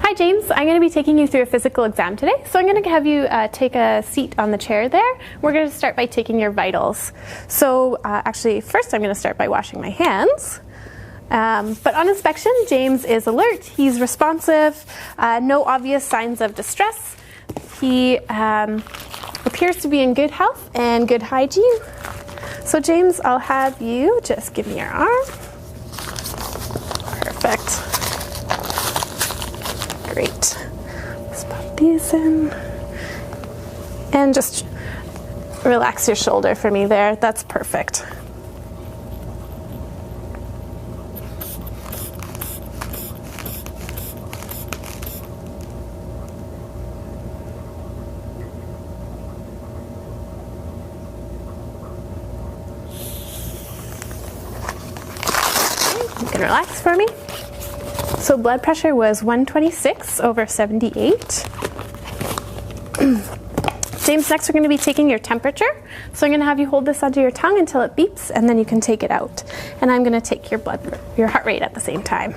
Hi James, I'm going to be taking you through a physical exam today. So I'm going to have you take a seat on the chair there. We're going to start by taking your vitals. So actually first I'm going to start by washing my hands. But on inspection, James is alert, he's responsive, no obvious signs of distress. He appears to be in good health and good hygiene. So James, I'll have you just give me your arm. Perfect. Great. Let's pop these in. And just relax your shoulder for me there. That's perfect. You can relax for me. So blood pressure was 126/78. James, next we're going to be taking your temperature. So I'm going to have you hold this under your tongue until it beeps, and then you can take it out. And I'm going to take your heart rate at the same time.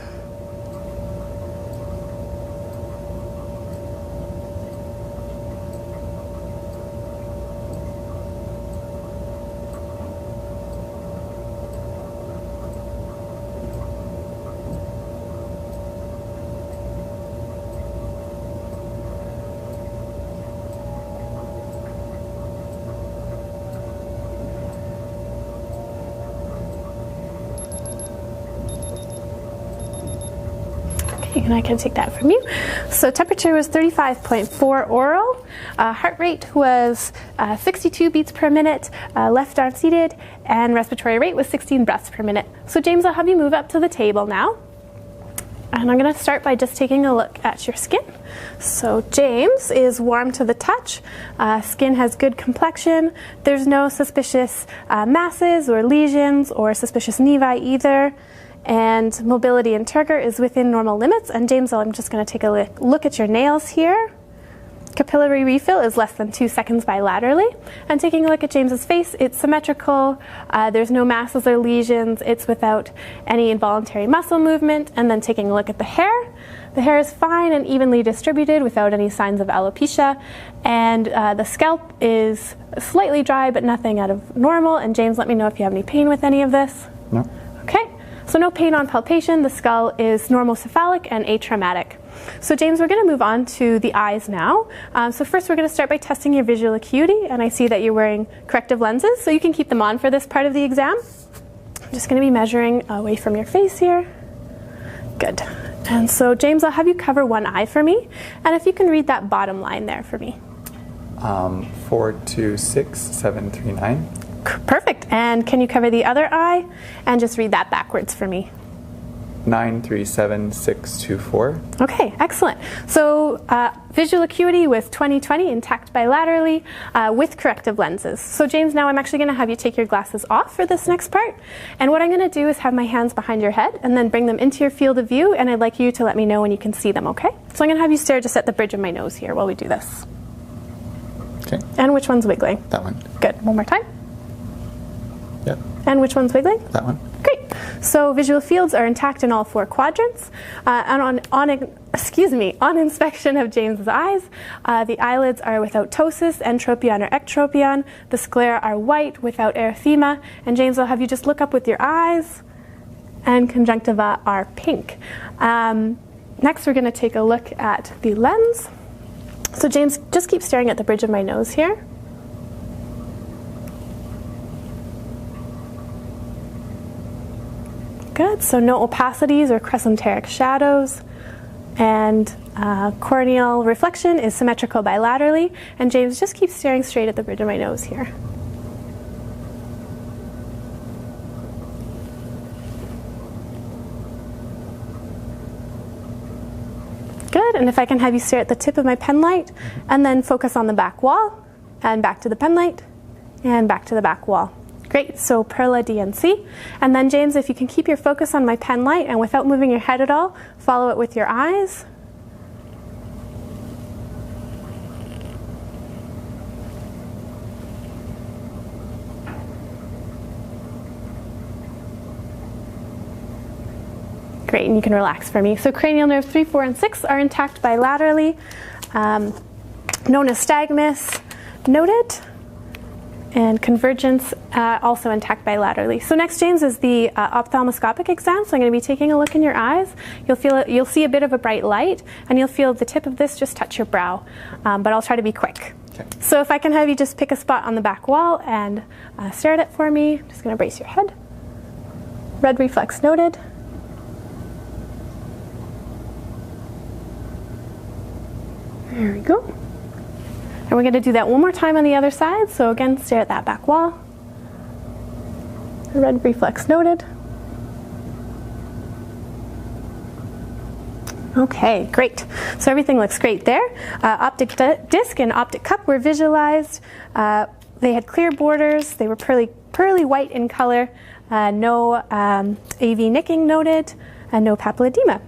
And I can take that from you. So temperature was 35.4 oral. Heart rate was 62 beats per minute, left arm seated, and respiratory rate was 16 breaths per minute. So James, I'll have you move up to the table now. And I'm going to start by just taking a look at your skin. So James is warm to the touch. Skin has good complexion. There's no suspicious masses or lesions or suspicious nevi either. And mobility and turgor is within normal limits. And James, I'm just going to take a look at your nails here. Capillary refill is less than 2 seconds bilaterally. And taking a look at James's face, it's symmetrical. There's no masses or lesions. It's without any involuntary muscle movement. And then taking a look at the hair. The hair is fine and evenly distributed without any signs of alopecia. And the scalp is slightly dry, but nothing out of normal. And James, let me know if you have any pain with any of this. No. Okay. So no pain on palpation. The skull is normocephalic and atraumatic. So James, we're going to move on to the eyes now. So first we're going to start by testing your visual acuity, and I see that you're wearing corrective lenses, so you can keep them on for this part of the exam. I'm just going to be measuring away from your face here. Good. And so James, I'll have you cover one eye for me, and if you can read that bottom line there for me. 426739. Perfect. And can you cover the other eye and just read that backwards for me? 937624. Okay, excellent. So visual acuity with 20/20 intact bilaterally with corrective lenses. So James, now I'm actually going to have you take your glasses off for this next part. And what I'm going to do is have my hands behind your head and then bring them into your field of view, and I'd like you to let me know when you can see them, okay? So I'm going to have you stare just at the bridge of my nose here while we do this. Okay. And which one's wiggling? That one. Good. One more time. Yep. And which one's wiggling? That one. Great. So visual fields are intact in all 4 quadrants. And on inspection of James's eyes, the eyelids are without ptosis, entropion or ectropion. The sclera are white without erythema. And James, I'll have you just look up with your eyes, and conjunctiva are pink. Next, we're going to take a look at the lens. So James, just keep staring at the bridge of my nose here. Good. So no opacities or crescenteric shadows. And corneal reflection is symmetrical bilaterally. And James, just keep staring straight at the bridge of my nose here. Good. And if I can have you stare at the tip of my pen light and then focus on the back wall and back to the pen light and back to the back wall. Great, so Perla DNC. And then James, if you can keep your focus on my pen light and without moving your head at all, follow it with your eyes. Great, and you can relax for me. So cranial nerve 3, 4, and 6 are intact bilaterally, nonystagmus noted, and convergence also intact bilaterally. So next, James, is the ophthalmoscopic exam. So I'm going to be taking a look in your eyes. You'll see a bit of a bright light, and you'll feel the tip of this just touch your brow, but I'll try to be quick. Okay. So if I can have you just pick a spot on the back wall and stare at it for me. I'm just going to brace your head. Red reflex noted. There we go. And we're going to do that one more time on the other side. So again, stare at that back wall. Red reflex noted. Okay, great. So everything looks great there. Optic disc and optic cup were visualized. They had clear borders. They were pearly white in color. No AV nicking noted, and no papilledema.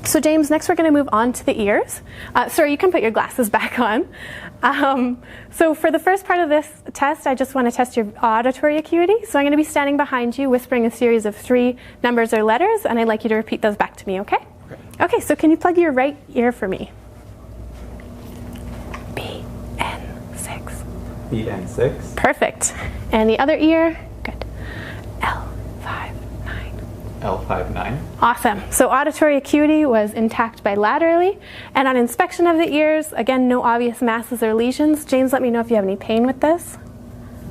So James, next we're going to move on to the ears. Sorry, you can put your glasses back on. So for the first part of this test, I just want to test your auditory acuity. So I'm going to be standing behind you, whispering a series of 3 numbers or letters, and I'd like you to repeat those back to me, okay? Okay, so can you plug your right ear for me? BN6. BN6. Perfect. And the other ear? Good. L59. L59. Awesome. So auditory acuity was intact bilaterally. And on inspection of the ears, again, no obvious masses or lesions. James, let me know if you have any pain with this.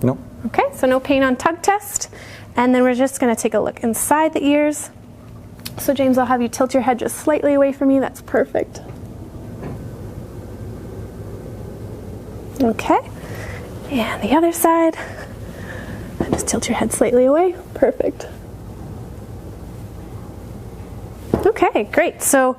No. Okay, so no pain on tug test. And then we're just going to take a look inside the ears. So James, I'll have you tilt your head just slightly away from me. That's perfect. Okay. And the other side. And just tilt your head slightly away. Perfect. Okay, great. So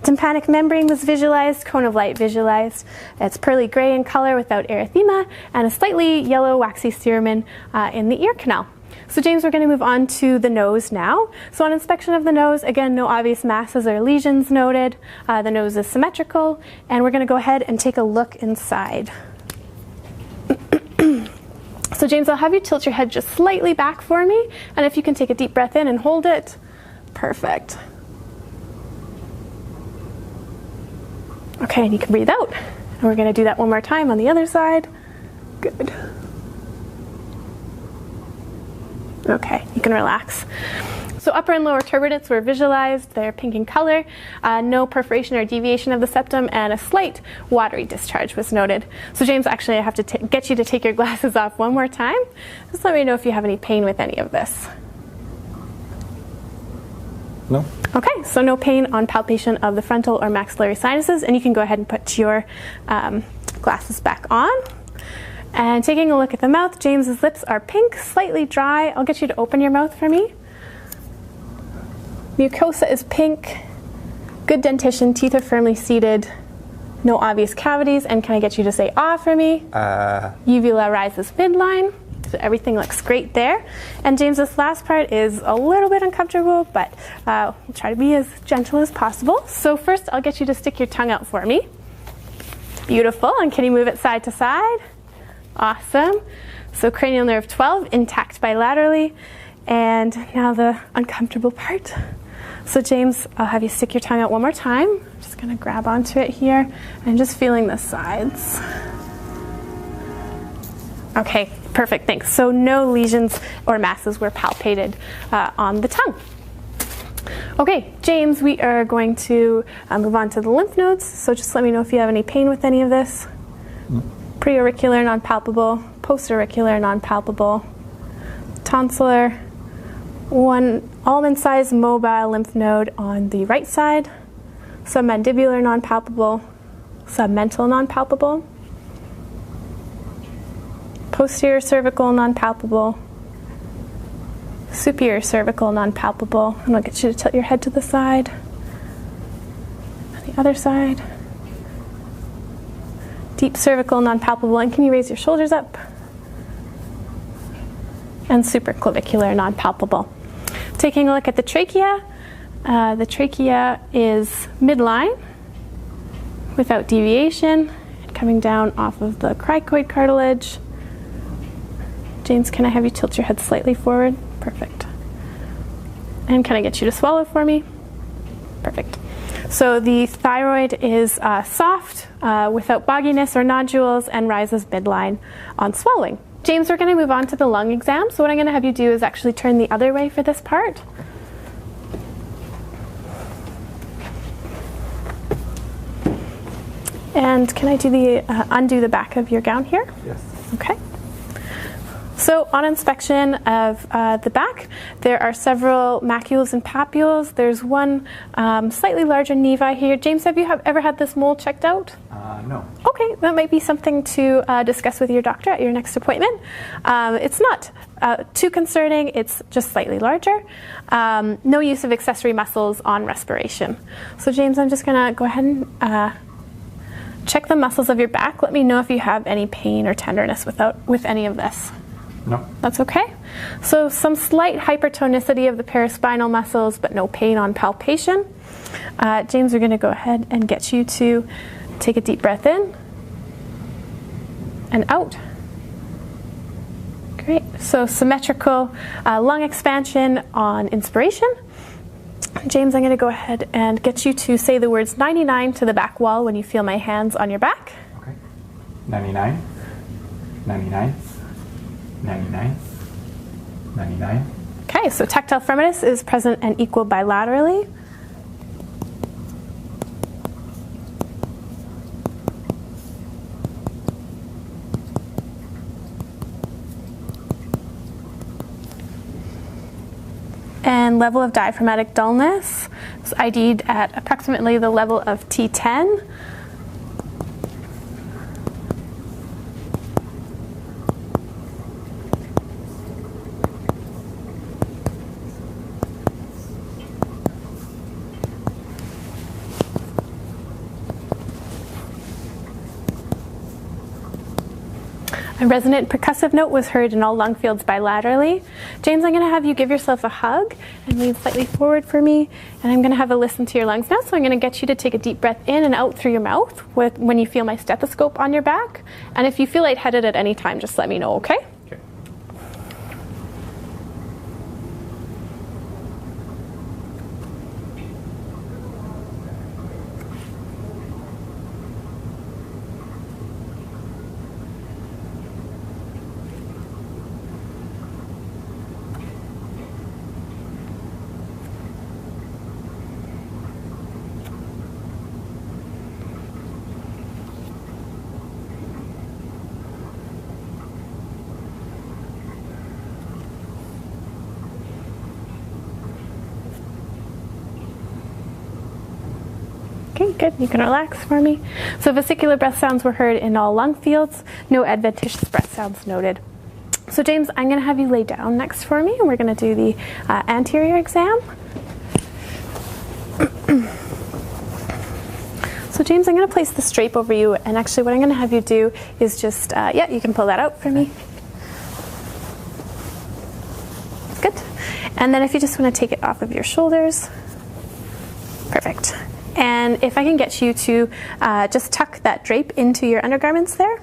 tympanic membrane was visualized, cone of light visualized. It's pearly gray in color without erythema, and a slightly yellow waxy cerumen in the ear canal. So James, we're going to move on to the nose now. So on inspection of the nose, again, no obvious masses or lesions noted. The nose is symmetrical, and we're going to go ahead and take a look inside. So James, I'll have you tilt your head just slightly back for me, and if you can take a deep breath in and hold it. Perfect. Okay, and you can breathe out. And we're going to do that one more time on the other side. Good. Okay, you can relax. So upper and lower turbinates were visualized. They're pink in color. No perforation or deviation of the septum, and a slight watery discharge was noted. So James, actually I have to get you to take your glasses off one more time. Just let me know if you have any pain with any of this. No. Okay, so no pain on palpation of the frontal or maxillary sinuses, and you can go ahead and put your glasses back on. And taking a look at the mouth, James's lips are pink, slightly dry. I'll get you to open your mouth for me. Mucosa is pink, good dentition, teeth are firmly seated, no obvious cavities, and can I get you to say ah for me? Uvula rises midline. So everything looks great there. And James, this last part is a little bit uncomfortable, but we'll try to be as gentle as possible. So first, I'll get you to stick your tongue out for me. Beautiful. And can you move it side to side? Awesome. So cranial nerve 12, intact bilaterally. And now the uncomfortable part. So James, I'll have you stick your tongue out one more time. I'm just going to grab onto it here and just feeling the sides. Okay, perfect, thanks. So no lesions or masses were palpated on the tongue. Okay, James, we are going to move on to the lymph nodes. So just let me know if you have any pain with any of this. Preauricular, non-palpable. Postauricular, non-palpable. Tonsillar. One almond-sized mobile lymph node on the right side. Submandibular, non-palpable. Submental, non-palpable. Posterior cervical, non-palpable. Superior cervical, non-palpable. And I'll get you to tilt your head to the side. On the other side. Deep cervical, non-palpable. And can you raise your shoulders up? And supraclavicular, non-palpable. Taking a look at the trachea is midline without deviation, coming down off of the cricoid cartilage. James, can I have you tilt your head slightly forward? Perfect. And can I get you to swallow for me? Perfect. So the thyroid is soft, without bogginess or nodules, and rises midline on swallowing. James, we're going to move on to the lung exam. So what I'm going to have you do is actually turn the other way for this part. And can I do the undo the back of your gown here? Yes. Okay. So on inspection of the back, there are several macules and papules. There's one slightly larger nevi here. James, have you ever had this mole checked out? No. Okay, that might be something to discuss with your doctor at your next appointment. It's not too concerning, it's just slightly larger. No use of accessory muscles on respiration. So James, I'm just gonna go ahead and check the muscles of your back. Let me know if you have any pain or tenderness with any of this. No. That's okay. So some slight hypertonicity of the paraspinal muscles, but no pain on palpation. James, we're going to go ahead and get you to take a deep breath in and out. Great. So symmetrical lung expansion on inspiration. James, I'm going to go ahead and get you to say the words 99 to the back wall when you feel my hands on your back. Okay. 99. 99. 99, 99. Okay, so tactile firmness is present and equal bilaterally. And level of diaphragmatic dullness is ID'd at approximately the level of T10. A resonant percussive note was heard in all lung fields bilaterally. James, I'm going to have you give yourself a hug and lean slightly forward for me. And I'm going to have a listen to your lungs now. So I'm going to get you to take a deep breath in and out through your mouth when you feel my stethoscope on your back. And if you feel lightheaded at any time, just let me know, okay? Okay. Okay, good. You can relax for me. So vesicular breath sounds were heard in all lung fields. No adventitious breath sounds noted. So James, I'm going to have you lay down next for me, and we're going to do the anterior exam. So James, I'm going to place the drape over you, and actually what I'm going to have you do is just, yeah, you can pull that out for me. Good. And then if you just want to take it off of your shoulders. Perfect. And if I can get you to just tuck that drape into your undergarments there.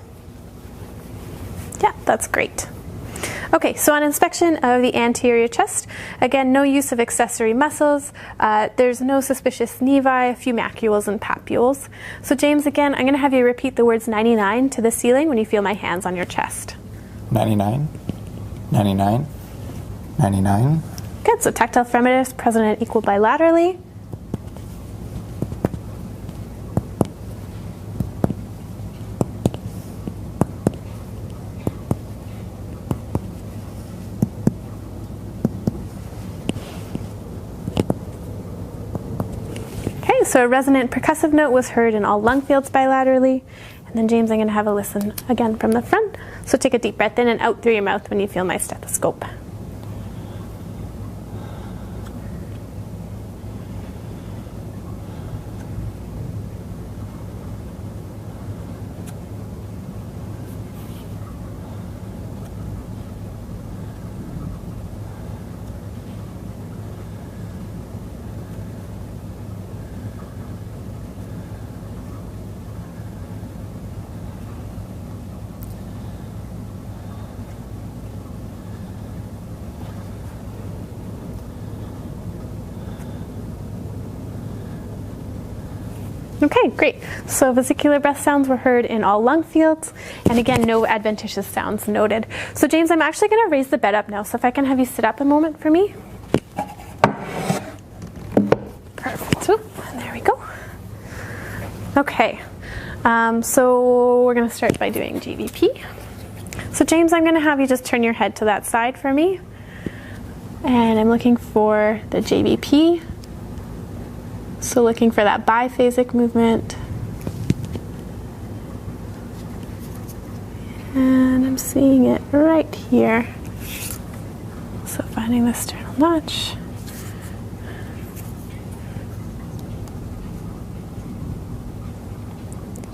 Yeah, that's great. Okay, so on inspection of the anterior chest, again, no use of accessory muscles. There's no suspicious nevi, a few macules and papules. So James, again, I'm going to have you repeat the words 99 to the ceiling when you feel my hands on your chest. 99, 99, 99. Good, so tactile firmness present and equal bilaterally. So a resonant percussive note was heard in all lung fields bilaterally. And then James, I'm going to have a listen again from the front. So take a deep breath in and out through your mouth when you feel my stethoscope. Okay, great. So vesicular breath sounds were heard in all lung fields, and again, no adventitious sounds noted. So James, I'm actually going to raise the bed up now, so if I can have you sit up a moment for me. Perfect. Oop, and there we go. Okay, so we're going to start by doing GVP. So James, I'm going to have you just turn your head to that side for me, and I'm looking for the JVP. So looking for that biphasic movement. And I'm seeing it right here. So finding the sternal notch.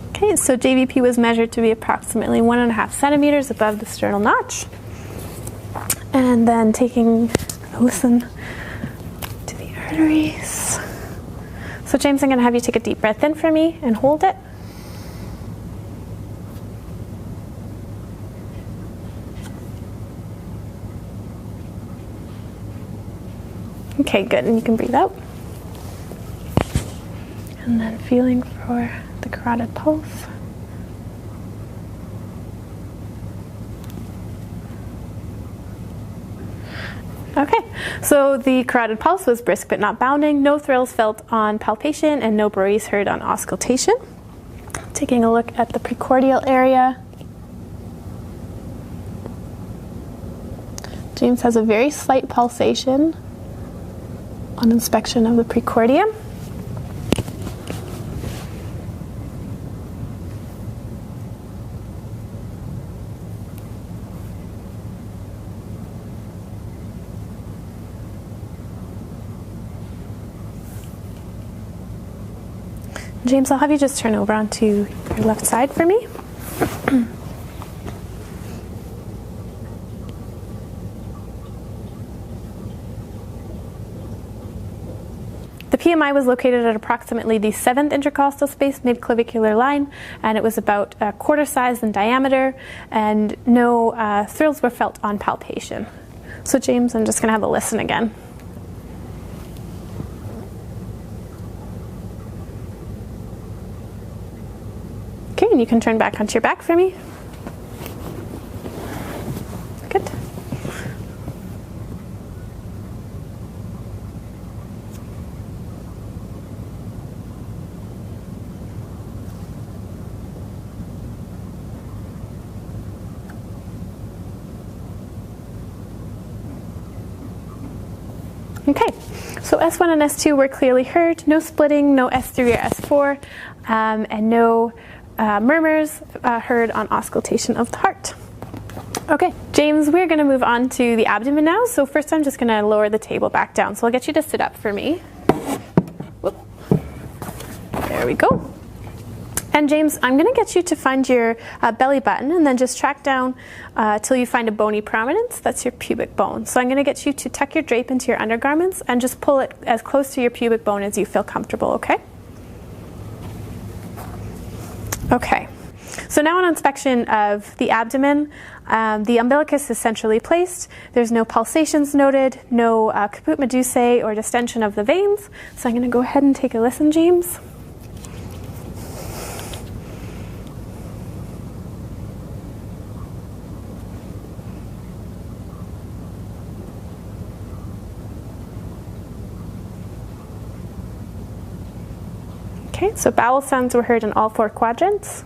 Okay, so JVP was measured to be approximately 1.5 centimeters above the sternal notch. And then taking a listen to the arteries. So James, I'm going to have you take a deep breath in for me and hold it. Okay, good, and you can breathe out. And then feeling for the carotid pulse. Okay, so the carotid pulse was brisk but not bounding, no thrills felt on palpation, and no Brody's heard on auscultation. Taking a look at the precordial area. James has a very slight pulsation on inspection of the precordium. James, I'll have you just turn over onto your left side for me. The PMI was located at approximately the 7th intercostal space midclavicular line, and it was about a quarter size in diameter, and no thrills were felt on palpation. So James, I'm just going to have a listen again. Okay, and you can turn back onto your back for me. Good. Okay, so S1 and S2 were clearly heard, no splitting, no S3 or S4, and no murmurs heard on auscultation of the heart. Okay, James, we're going to move on to the abdomen now. So first I'm just going to lower the table back down. So I'll get you to sit up for me. Whoop. There we go. And James, I'm going to get you to find your belly button and then just track down till you find a bony prominence. That's your pubic bone. So I'm going to get you to tuck your drape into your undergarments and just pull it as close to your pubic bone as you feel comfortable, okay? Okay, so now on inspection of the abdomen, the umbilicus is centrally placed. There's no pulsations noted, no caput medusae or distension of the veins. So I'm going to go ahead and take a listen, James. Okay, so bowel sounds were heard in all 4 quadrants.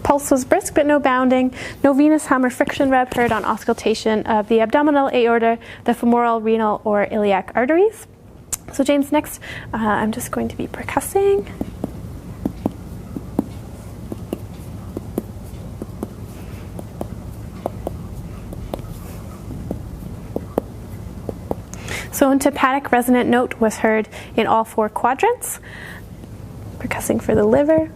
Pulse was brisk but no bounding, no venous hum or friction reb heard on auscultation of the abdominal aorta, the femoral, renal, or iliac arteries. So James, next I'm just going to be percussing. So an hepatic resonant note was heard in all 4 quadrants, percussing for the liver.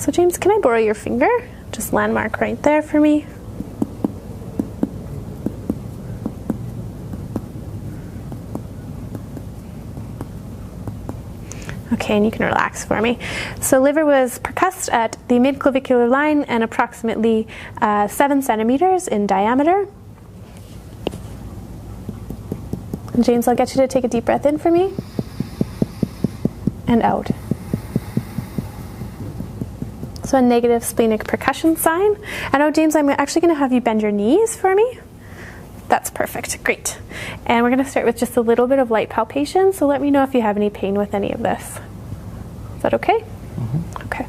So James, can I borrow your finger? Just landmark right there for me. Okay, and you can relax for me. So liver was percussed at the midclavicular line and approximately 7 centimeters in diameter. And James, I'll get you to take a deep breath in for me and out. So a negative splenic percussion sign. And now, James, I'm actually going to have you bend your knees for me. That's perfect. Great. And we're going to start with just a little bit of light palpation. So let me know if you have any pain with any of this. Is that okay? Mm-hmm. Okay.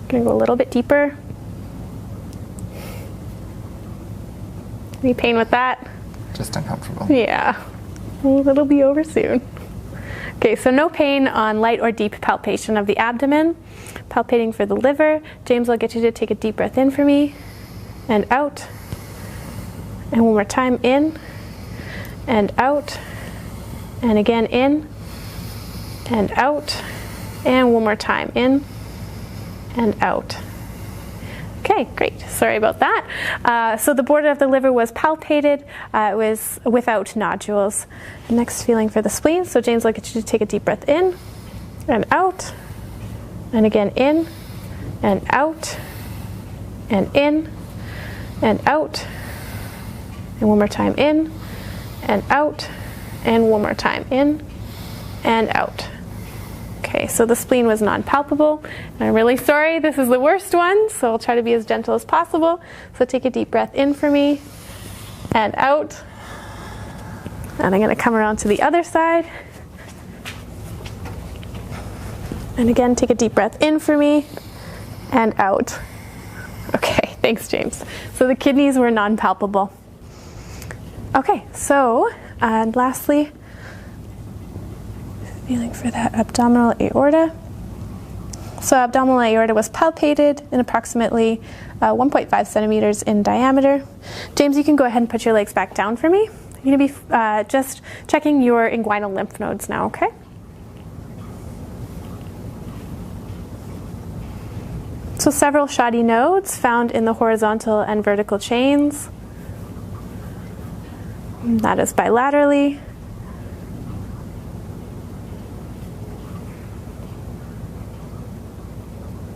I'm going to go a little bit deeper. Any pain with that? Just uncomfortable. Yeah. Well, it'll be over soon. Okay, so no pain on light or deep palpation of the abdomen. Palpating for the liver. James, I'll get you to take a deep breath in for me and out. And one more time, in and out. And again, in and out. And one more time, in and out. Okay, great. Sorry about that. So the border of the liver was palpated. It was without nodules. Next, feeling for the spleen. So James, I'll get you to take a deep breath in and out. And again, in and out. And in and out. And one more time, in and out. And one more time, in and out. Okay, so the spleen was non-palpable. And I'm really sorry, this is the worst one, so I'll try to be as gentle as possible. So take a deep breath in for me and out. And I'm going to come around to the other side. And again, take a deep breath in for me and out. Okay, thanks, James. So the kidneys were non-palpable. Okay, so lastly, feeling for that abdominal aorta. So abdominal aorta was palpated in approximately 1.5 centimeters in diameter. James, you can go ahead and put your legs back down for me. You're going to be just checking your inguinal lymph nodes now, okay? So several shoddy nodes found in the horizontal and vertical chains. That is bilaterally.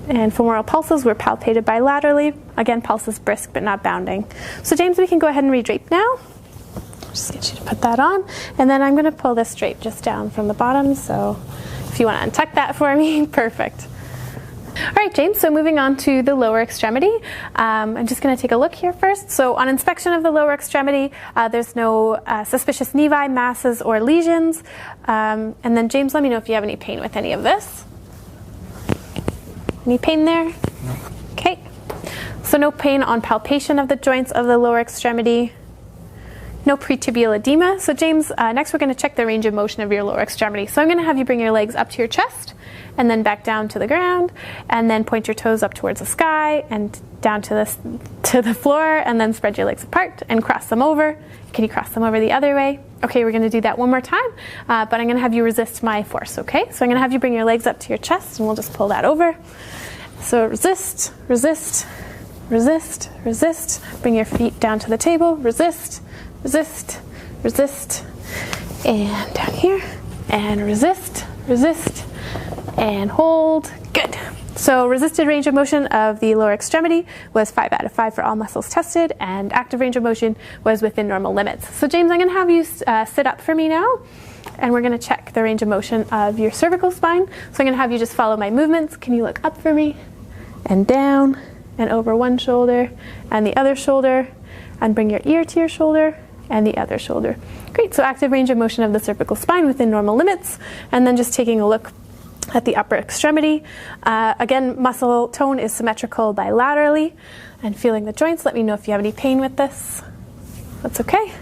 And femoral pulses were palpated bilaterally. Again, pulses brisk but not bounding. So James, we can go ahead and redrape now. Just get you to put that on. And then I'm going to pull this drape just down from the bottom. So if you want to untuck that for me, perfect. All right, James, so moving on to the lower extremity. I'm just going to take a look here first. So on inspection of the lower extremity, there's no suspicious nevi, masses, or lesions. And then James, let me know if you have any pain with any of this. Any pain there? No. Okay. So no pain on palpation of the joints of the lower extremity. No pretibial edema. So James, next we're going to check the range of motion of your lower extremity. So I'm going to have you bring your legs up to your chest and then back down to the ground, and then point your toes up towards the sky and down to the floor, and then spread your legs apart and cross them over. Can you cross them over the other way? Okay, we're going to do that one more time, but I'm going to have you resist my force, okay? So I'm going to have you bring your legs up to your chest, and we'll just pull that over. So resist, resist, resist, resist. Bring your feet down to the table. Resist, resist, resist. And down here. And resist, resist, and hold. Good. So resisted range of motion of the lower extremity was 5 out of 5 for all muscles tested, and active range of motion was within normal limits. So James, I'm going to have you sit up for me now, and we're going to check the range of motion of your cervical spine. So I'm going to have you just follow my movements. Can you look up for me? And down, and over one shoulder, and the other shoulder, and bring your ear to your shoulder, and the other shoulder. Great, so active range of motion of the cervical spine within normal limits, and then just taking a look at the upper extremity. Again, muscle tone is symmetrical bilaterally, and feeling the joints. Let me know if you have any pain with this. That's okay.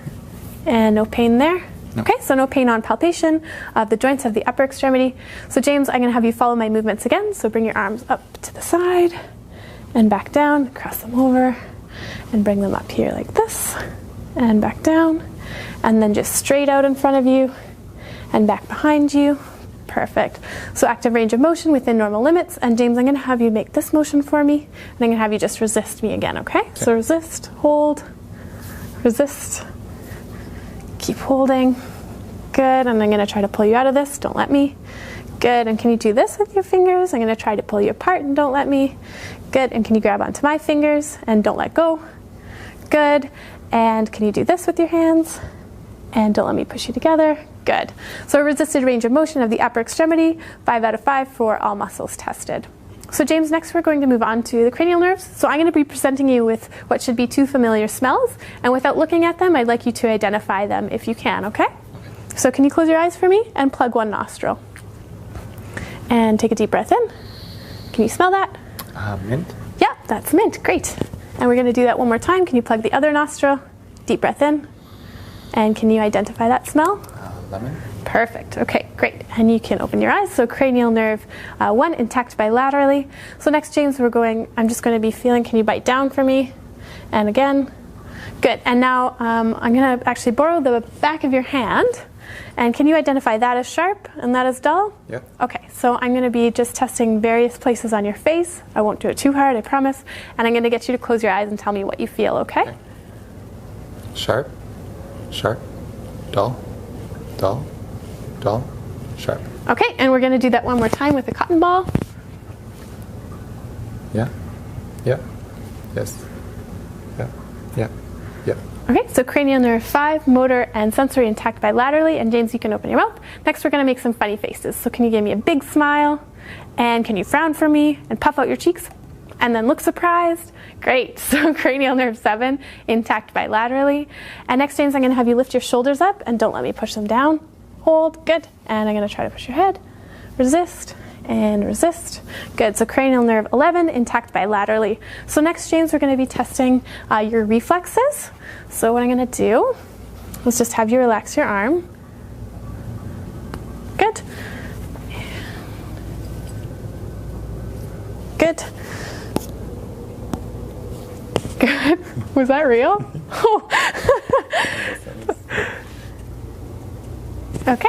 And no pain there. No. Okay, so no pain on palpation of the joints of the upper extremity. So James, I'm going to have you follow my movements again. So bring your arms up to the side and back down, cross them over, and bring them up here like this, and back down, and then just straight out in front of you and back behind you. Perfect. So active range of motion within normal limits. And James, I'm going to have you make this motion for me. And I'm going to have you just resist me again, okay? So resist, hold, resist, keep holding. Good. And I'm going to try to pull you out of this. Don't let me. Good. And can you do this with your fingers? I'm going to try to pull you apart and don't let me. Good. And can you grab onto my fingers and don't let go? Good. And can you do this with your hands? And don't let me push you together. Good. So a resisted range of motion of the upper extremity, 5 out of 5 for all muscles tested. So James, next we're going to move on to the cranial nerves. So I'm going to be presenting you with what should be 2 familiar smells. And without looking at them, I'd like you to identify them if you can, okay? So can you close your eyes for me and plug one nostril? And take a deep breath in. Can you smell that? Mint. Yeah, that's mint. Great. And we're going to do that one more time. Can you plug the other nostril? Deep breath in. And can you identify that smell? Lemon. Perfect. Okay, great. And you can open your eyes. So cranial nerve 1 intact bilaterally. So next, James, I'm just going to be feeling, can you bite down for me? And again. Good. And now I'm going to actually borrow the back of your hand. And can you identify that as sharp and that as dull? Yep. Okay, so I'm going to be just testing various places on your face. I won't do it too hard, I promise. And I'm going to get you to close your eyes and tell me what you feel, okay? Sharp, sharp, dull, dull, dull, sharp. Okay, and we're going to do that one more time with a cotton ball. Yeah, yeah, yes, yeah, yeah, yeah. Okay, so cranial nerve 5, motor and sensory intact bilaterally. And James, you can open your mouth. Next, we're going to make some funny faces. So can you give me a big smile? And can you frown for me and puff out your cheeks? And then look surprised. Great. So cranial nerve 7, intact bilaterally. And next, James, I'm going to have you lift your shoulders up and don't let me push them down. Hold. Good. And I'm going to try to push your head. Resist. And resist. Good. So cranial nerve 11, intact bilaterally. So next, James, we're going to be testing your reflexes. So what I'm going to do is just have you relax your arm. Good. Good. Good. Was that real? Okay.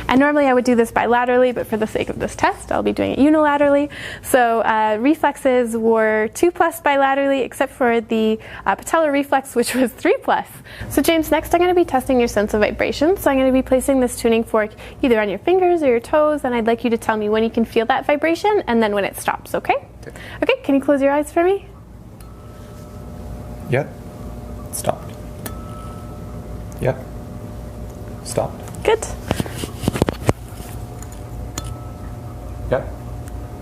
And normally I would do this bilaterally, but for the sake of this test, I'll be doing it unilaterally. So reflexes were 2+ bilaterally, except for the patellar reflex, which was 3+. So James, next I'm going to be testing your sense of vibration. So I'm going to be placing this tuning fork either on your fingers or your toes, and I'd like you to tell me when you can feel that vibration and then when it stops, okay? Okay, can you close your eyes for me? Yep. Stopped. Yep. Stopped. Good. Yep.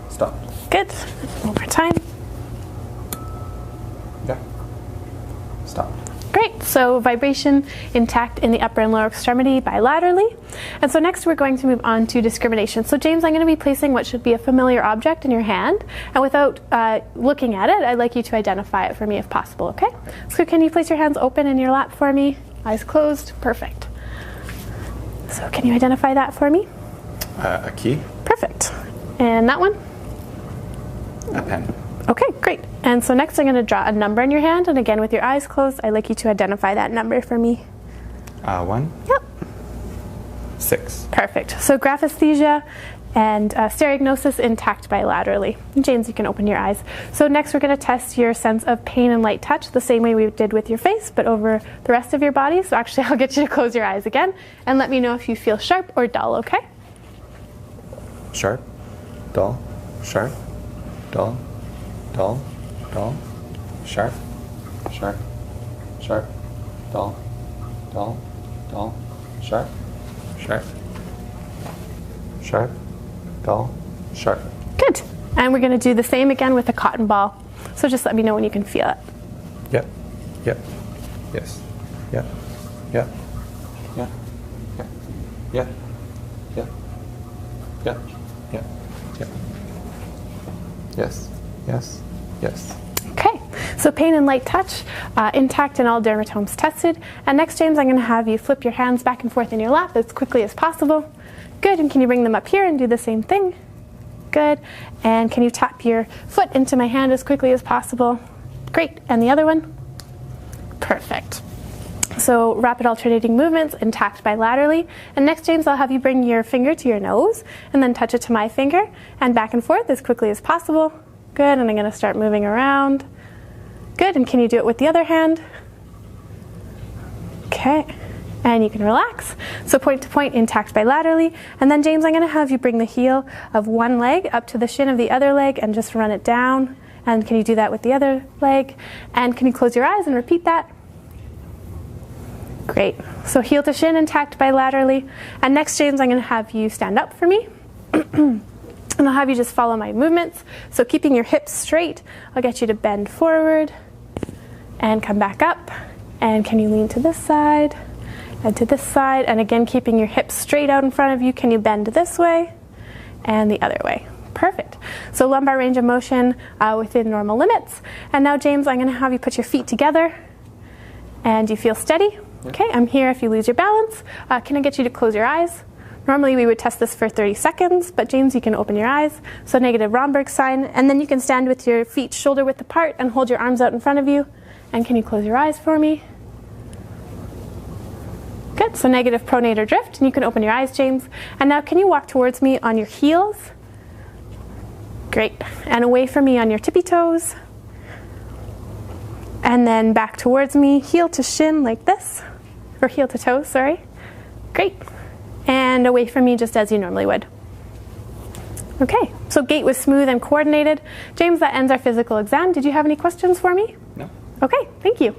Stopped. Good. One more time. Yep. Stopped. Great. So vibration intact in the upper and lower extremity bilaterally. And so next we're going to move on to discrimination. So James, I'm going to be placing what should be a familiar object in your hand. And without looking at it, I'd like you to identify it for me if possible, okay? So can you place your hands open in your lap for me? Eyes closed. Perfect. So can you identify that for me? A key. Perfect. And that one? A pen. Okay, great. And so next I'm going to draw a number in your hand. And again, with your eyes closed, I'd like you to identify that number for me. 1. Yep. 6. Perfect. So graphesthesia and stereognosis intact bilaterally. And James, you can open your eyes. So next we're going to test your sense of pain and light touch the same way we did with your face, but over the rest of your body. So actually I'll get you to close your eyes again and let me know if you feel sharp or dull, okay? Sharp. Dull. Sharp. Dull. Dull. Dull. Sharp. Sharp. Sharp. Dull. Dull. Dull. Sharp. Sharp. Sharp. Dull. Sharp. Good. And we're going to do the same again with a cotton ball. So just let me know when you can feel it. Yep. Yep. Yes. Yep. Yep. Yep. Yep. Yep. Yep. Yep. Yep. Yep. Yes. Yes. Yes. Okay. So pain and light touch, intact in all dermatomes tested. And next, James, I'm going to have you flip your hands back and forth in your lap as quickly as possible. Good. And can you bring them up here and do the same thing? Good. And can you tap your foot into my hand as quickly as possible? Great. And the other one? Perfect. So rapid alternating movements and tacked bilaterally. And next, James, I'll have you bring your finger to your nose and then touch it to my finger and back and forth as quickly as possible. Good, and I'm going to start moving around. Good, and can you do it with the other hand? Okay, and you can relax. So point to point in tacked bilaterally. And then, James, I'm going to have you bring the heel of one leg up to the shin of the other leg and just run it down. And can you do that with the other leg? And can you close your eyes and repeat that? Great. So heel to shin and tacked bilaterally. And next, James, I'm going to have you stand up for me. And I'll have you just follow my movements. So keeping your hips straight, I'll get you to bend forward and come back up. And can you lean to this side and to this side? And again, keeping your hips straight out in front of you, can you bend this way and the other way? Perfect. So lumbar range of motion within normal limits. And now, James, I'm going to have you put your feet together. And you feel steady? Okay, I'm here if you lose your balance. Can I get you to close your eyes? Normally we would test this for 30 seconds, but James, you can open your eyes. So negative Romberg sign, and then you can stand with your feet shoulder width apart and hold your arms out in front of you. And can you close your eyes for me? Good, so negative pronator drift, and you can open your eyes, James. And now can you walk towards me on your heels? Great, and away from me on your tippy toes. And then back towards me, heel to shin like this, or heel to toe, sorry. Great. And away from me just as you normally would. Okay, so gait was smooth and coordinated. James, that ends our physical exam. Did you have any questions for me? No. Okay, thank you.